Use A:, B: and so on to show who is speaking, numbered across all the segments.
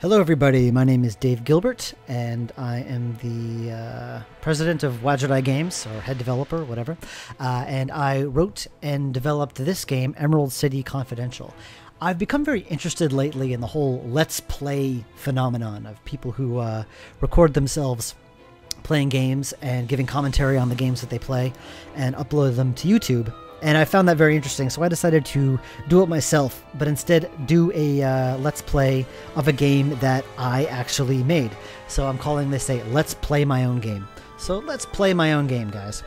A: Hello everybody, my name is Dave Gilbert, and I am the president of Wadjet Games, or head developer, whatever, and I wrote and developed this game, Emerald City Confidential. I've become very interested lately in the whole Let's Play phenomenon of people who record themselves playing games and giving commentary on the games that they play and upload them to YouTube. And I found that very interesting, so I decided to do it myself, but instead do a Let's Play of a game that I actually made. So I'm calling this a Let's Play My Own Game. So let's play my own game, guys.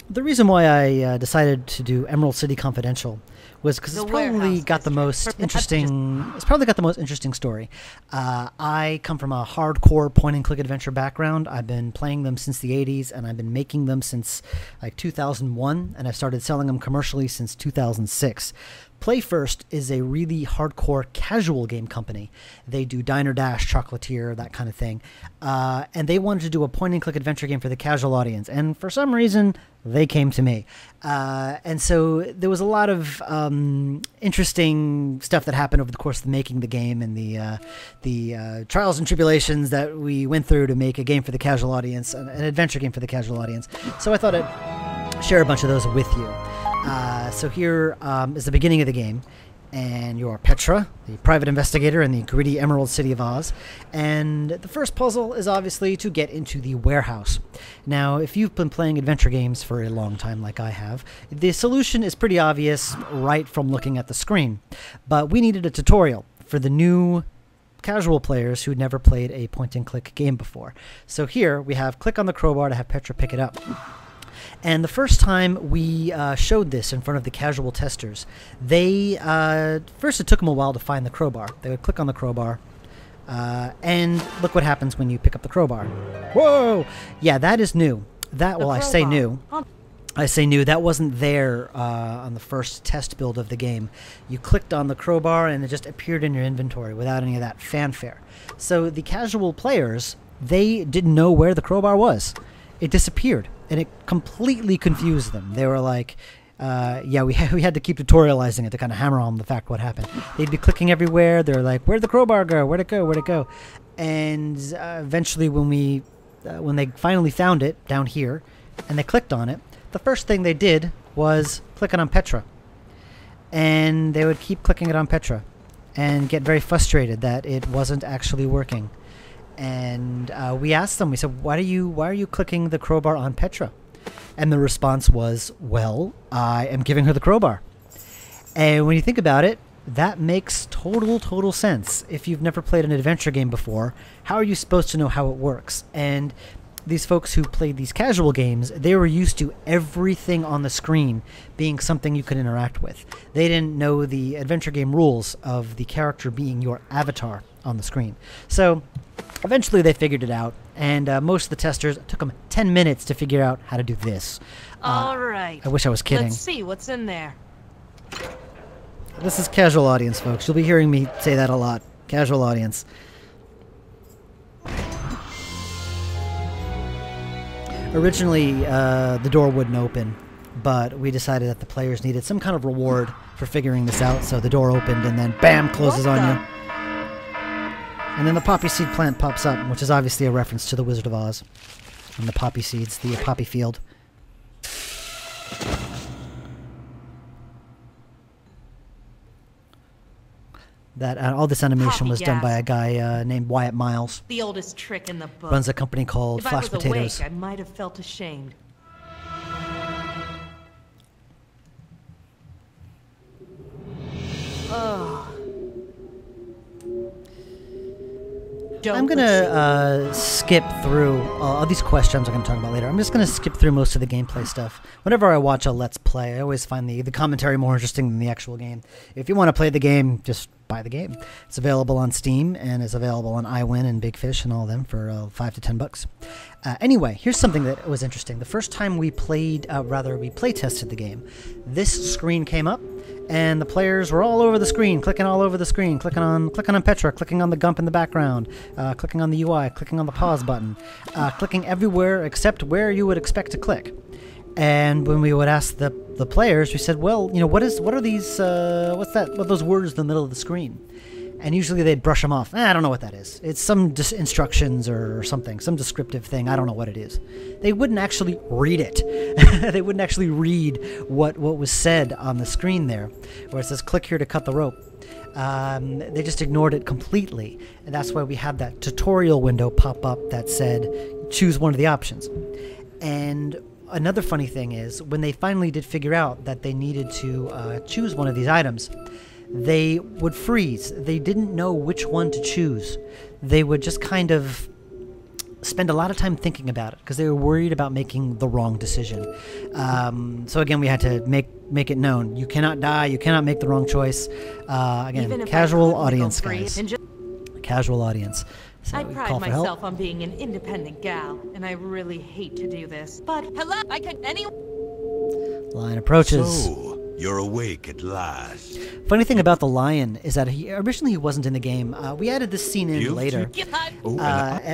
A: The reason why I decided to do Emerald City Confidential was because it's probably got the most interesting. It's probably got the most interesting story. I come from a hardcore point-and-click adventure background. I've been playing them since the '80s, and I've been making them since like 2001, and I started selling them commercially since 2006. PlayFirst is a really hardcore casual game company. They do Diner Dash, Chocolatier, that kind of thing. And they wanted to do a point-and-click adventure game for the casual audience. And for some reason, they came to me. And so there was a lot of interesting stuff that happened over the course of making the game and the trials and tribulations that we went through to make a game for the casual audience, an adventure game for the casual audience. So I thought I'd share a bunch of those with you. So here is the beginning of the game, and you're Petra, the private investigator in the gritty Emerald City of Oz, and the first puzzle is obviously to get into the warehouse. Now, if you've been playing adventure games for a long time like I have, the solution is pretty obvious right from looking at the screen, but we needed a tutorial for the new casual players who'd never played a point-and-click game before. So here we have click on the crowbar to have Petra pick it up. And the first time we showed this in front of the casual testers, they first it took them a while to find the crowbar. They would click on the crowbar, and look what happens when you pick up the crowbar. Whoa! Yeah, that is new. That, well, I say new. I say new. That wasn't there on the first test build of the game. You clicked on the crowbar and it just appeared in your inventory without any of that fanfare. So the casual players, they didn't know where the crowbar was. It disappeared, and it completely confused them. They were like, yeah, we had to keep tutorializing it to kind of hammer on the fact what happened. They'd be clicking everywhere. They're like, where'd the crowbar go? Where'd it go? Where'd it go? And eventually when they finally found it down here, and they clicked on it, the first thing they did was click it on Petra. And they would keep clicking it on Petra and get very frustrated that it wasn't actually working. And we asked them, we said, why are you clicking the crowbar on Petra? And the response was, well, I am giving her the crowbar. And when you think about it, that makes total sense. If you've never played an adventure game before, how are you supposed to know how it works? And these folks who played these casual games, they were used to everything on the screen being something you could interact with. They didn't know the adventure game rules of the character being your avatar on the screen. So eventually they figured it out, and most of the testers, it took them 10 minutes to figure out how to do this.
B: All right.
A: I wish I was kidding.
B: Let's see what's in there.
A: This is casual audience, folks. You'll be hearing me say that a lot. Casual audience. Originally, the door wouldn't open, but we decided that the players needed some kind of reward for figuring this out, so the door opened and then BAM! Closes on you. And then the poppy seed plant pops up, which is obviously a reference to the Wizard of Oz. And the poppy seeds, the poppy field. That all this animation was done by a guy named Wyatt Miles.
B: The oldest trick in the book.
A: Runs a company called
B: If
A: Flash
B: I was
A: Potatoes.
B: awake, I might have felt ashamed. Oh.
A: I'm going to skip through all these questions I'm going to talk about later. I'm just going to skip through most of the gameplay stuff. Whenever I watch a Let's Play, I always find the commentary more interesting than the actual game. If you want to play the game, just buy the game. It's available on Steam, and it's available on iWin and Big Fish and all of them for $5 to $10. Anyway, here's something that was interesting. The first time we play tested the game, this screen came up, and the players were all over the screen, clicking all over the screen, clicking on Petra, clicking on the Gump in the background, clicking on the UI, clicking on the pause button, clicking everywhere except where you would expect to click. And when we would ask the players, we said, well, you know, what are these, what are those words in the middle of the screen? and usually they'd brush them off. I don't know what that is. It's some instructions or something, some descriptive thing. I don't know what it is. They wouldn't actually read it. They wouldn't actually read what was said on the screen there, where it says click here to cut the rope. They just ignored it completely, and that's why we had that tutorial window pop up that said choose one of the options. And another funny thing is, when they finally did figure out that they needed to choose one of these items, they would freeze. They didn't know which one to choose. They would just kind of spend a lot of time thinking about it because they were worried about making the wrong decision. So again, we had to make it known. You cannot die. You cannot make the wrong choice. Again, casual audience, guys. Casual audience. So
B: I pride myself on being an independent gal, and I really hate to do this. But hello, I can
A: Lion approaches.
C: So, you're awake at last.
A: Funny thing about the lion is that originally he wasn't in the game. We added this scene in later.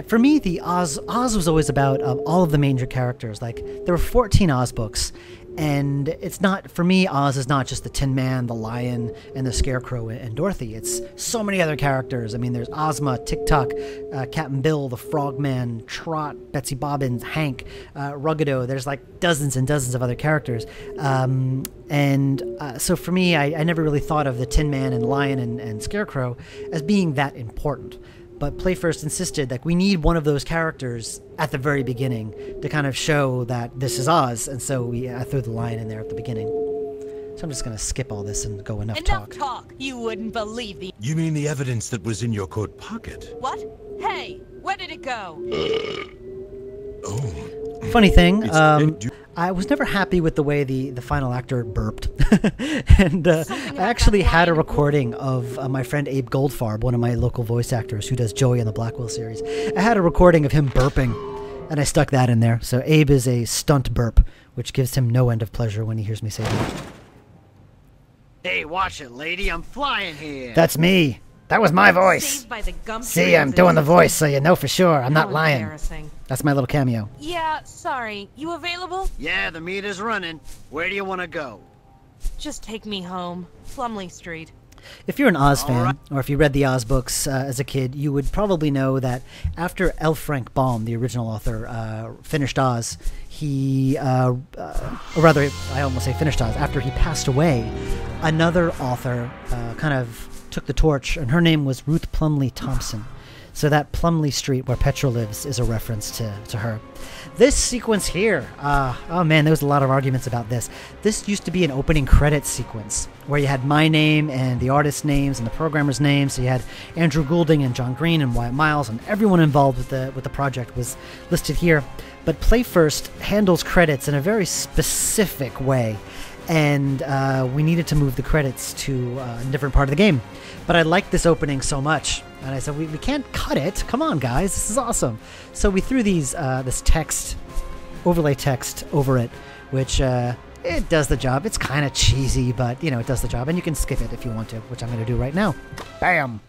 A: For me, the Oz was always about all of the major characters. Like, there were 14 Oz books, and it's not, for me, Oz is not just the Tin Man, the Lion, and the Scarecrow and Dorothy. It's so many other characters. I mean, there's Ozma, Tick-Tock, Captain Bill, the Frogman, Trot, Betsy Bobbins, Hank, Ruggado. There's like dozens and dozens of other characters. So for me, I never really thought of the Tin Man and Lion and Scarecrow as being that important. But PlayFirst insisted that we need one of those characters at the very beginning to kind of show that this is Oz, and so I threw the lion in there at the beginning. So I'm just going to skip all this and go enough talk.
B: You wouldn't believe the...
C: You mean the evidence that was in your coat pocket?
B: What? Hey, where did it go?
A: Funny thing, I was never happy with the way the final actor burped. And I actually had a recording of my friend Abe Goldfarb, one of my local voice actors who does Joey in the Blackwell series. I had a recording of him burping, and I stuck that in there. So Abe is a stunt burp, which gives him no end of pleasure when he hears me say that.
D: Hey, watch it, lady. I'm flying here.
A: That's me. That was my voice. See, I'm doing the voice, so you know for sure I'm not lying. That's my little cameo.
B: Yeah, sorry. You available?
D: Yeah, the meter's running. Where do you want to go?
B: Just take me home. Plumley Street.
A: If you're an Oz fan, or if you read the Oz books as a kid, you would probably know that after L. Frank Baum, the original author, finished Oz, or rather, I almost say finished Oz, after he passed away, another author kind of took the torch, and her name was Ruth Plumley Thompson. So that Plumley Street where Petra lives is a reference to her. This sequence here, oh man, there was a lot of arguments about this. This used to be an opening credits sequence where you had my name and the artist's names and the programmer's names. So you had Andrew Goulding and John Green and Wyatt Miles, and everyone involved with the project was listed here. But PlayFirst handles credits in a very specific way, and we needed to move the credits to a different part of the game. But I liked this opening so much, and I said, we can't cut it. Come on, guys, this is awesome. So we threw these this text, overlay text over it, which it does the job. It's kind of cheesy, but you know, it does the job, and you can skip it if you want to, which I'm going to do right now. Bam.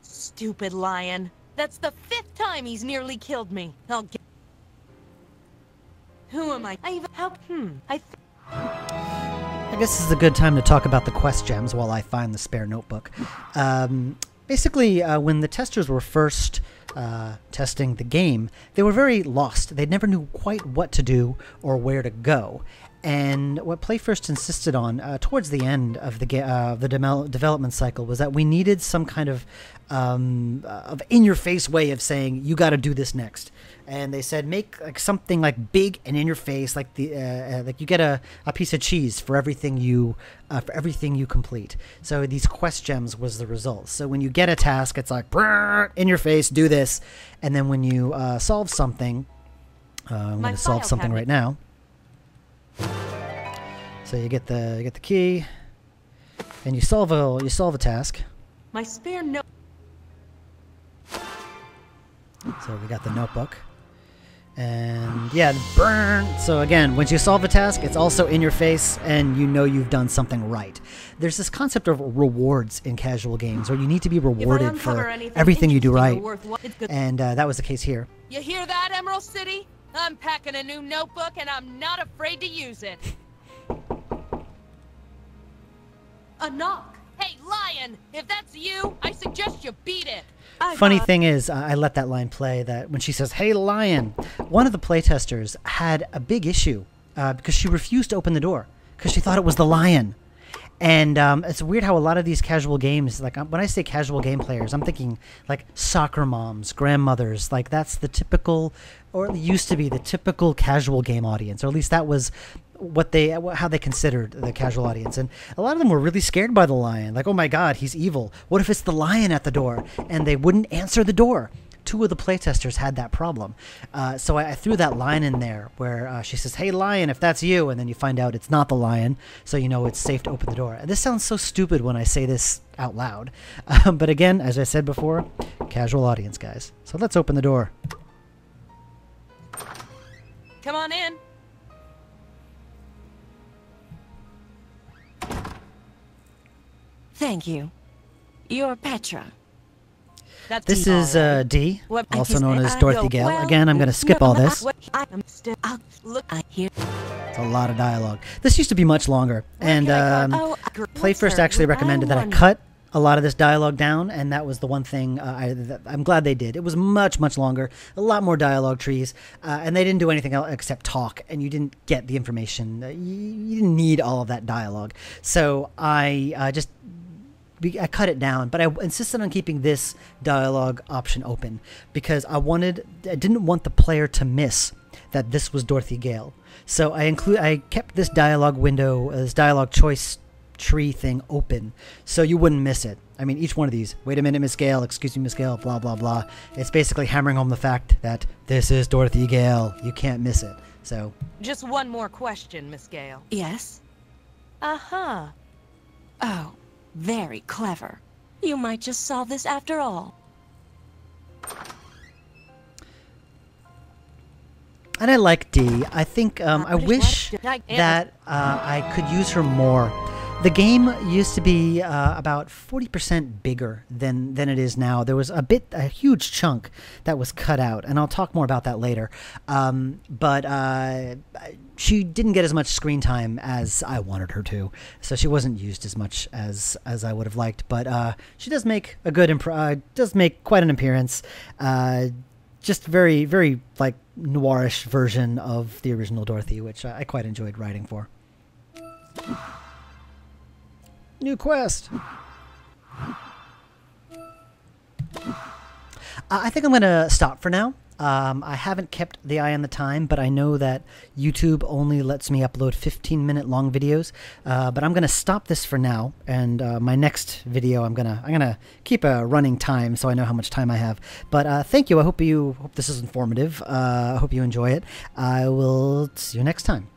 B: Stupid lion. That's the 5th time he's nearly killed me. I'll get... Who am I?
A: I guess this is a good time to talk about the quest gems while I find the spare notebook. Basically, when the testers were first testing the game, they were very lost. They never knew quite what to do or where to go. And what PlayFirst insisted on towards the end of the development cycle was that we needed some kind of in-your-face way of saying, you got to do this next. And they said, make like something like big and in your face, like like you get a piece of cheese for everything you complete. So these quest gems was the result. So when you get a task, it's like in your face, do this, and then when you solve something, I'm going to solve something right now. So you get the key, and you solve a task.
B: My spare note.
A: So we got the notebook. And yeah, burn. So again, once you solve a task, it's also in your face, and you know you've done something right. There's this concept of rewards in casual games, where you need to be rewarded for everything you do right. And that was the case here.
B: You hear that, Emerald City? I'm packing a new notebook, and I'm not afraid to use it. A knock. Hey, Lion! If that's you, I suggest you beat it.
A: Funny thing is, I let that line play, that when she says, "Hey, Lion," one of the playtesters had a big issue because she refused to open the door because she thought it was the lion. And it's weird how a lot of these casual games, like when I say casual game players, I'm thinking like soccer moms, grandmothers, like that's the typical, or it used to be the typical casual game audience, or at least that was how they considered the casual audience. And a lot of them were really scared by the lion, like, oh my god, he's evil, what if it's the lion at the door? And they wouldn't answer the door. Two of the playtesters had that problem. So I threw that line in there where she says, "Hey, Lion, if that's you," and then you find out it's not the lion, so you know it's safe to open the door. And this sounds so stupid when I say this out loud. But again, as I said before, casual audience, guys. So let's open the door.
B: Come on in.
E: Thank you. You're Petra.
A: This is D, also known as Dorothy Gale. Again, I'm going to skip all this. It's a lot of dialogue. This used to be much longer, and PlayFirst actually recommended that I cut a lot of this dialogue down, and that was the one thing I'm glad they did. It was much, much longer, a lot more dialogue trees, and they didn't do anything else except talk, and you didn't get the information. You didn't need all of that dialogue. So I cut it down, but I insisted on keeping this dialogue option open because I didn't want the player to miss that this was Dorothy Gale. So I kept this dialogue window, this dialogue choice tree thing open so you wouldn't miss it. I mean, each one of these, "Wait a minute, Miss Gale, excuse me, Miss Gale, blah, blah, blah." It's basically hammering home the fact that this is Dorothy Gale. You can't miss it. So.
B: Just one more question, Miss Gale.
E: Yes?
B: Uh-huh.
E: Oh. Very clever. You might just solve this after all.
A: And I like D. I think I wish that I could use her more. The game used to be about 40% bigger than it is now. There was a huge chunk that was cut out, and I'll talk more about that later. But she didn't get as much screen time as I wanted her to, so she wasn't used as much as I would have liked. But she does make a good does make quite an appearance. Just very, very like noirish version of the original Dorothy, which I quite enjoyed writing for. New quest. I think I'm going to stop for now. I haven't kept the eye on the time, but I know that YouTube only lets me upload 15-minute long videos. But I'm going to stop this for now, and my next video I'm gonna keep a running time so I know how much time I have. But thank you. I hope this is informative. I hope you enjoy it. I will see you next time.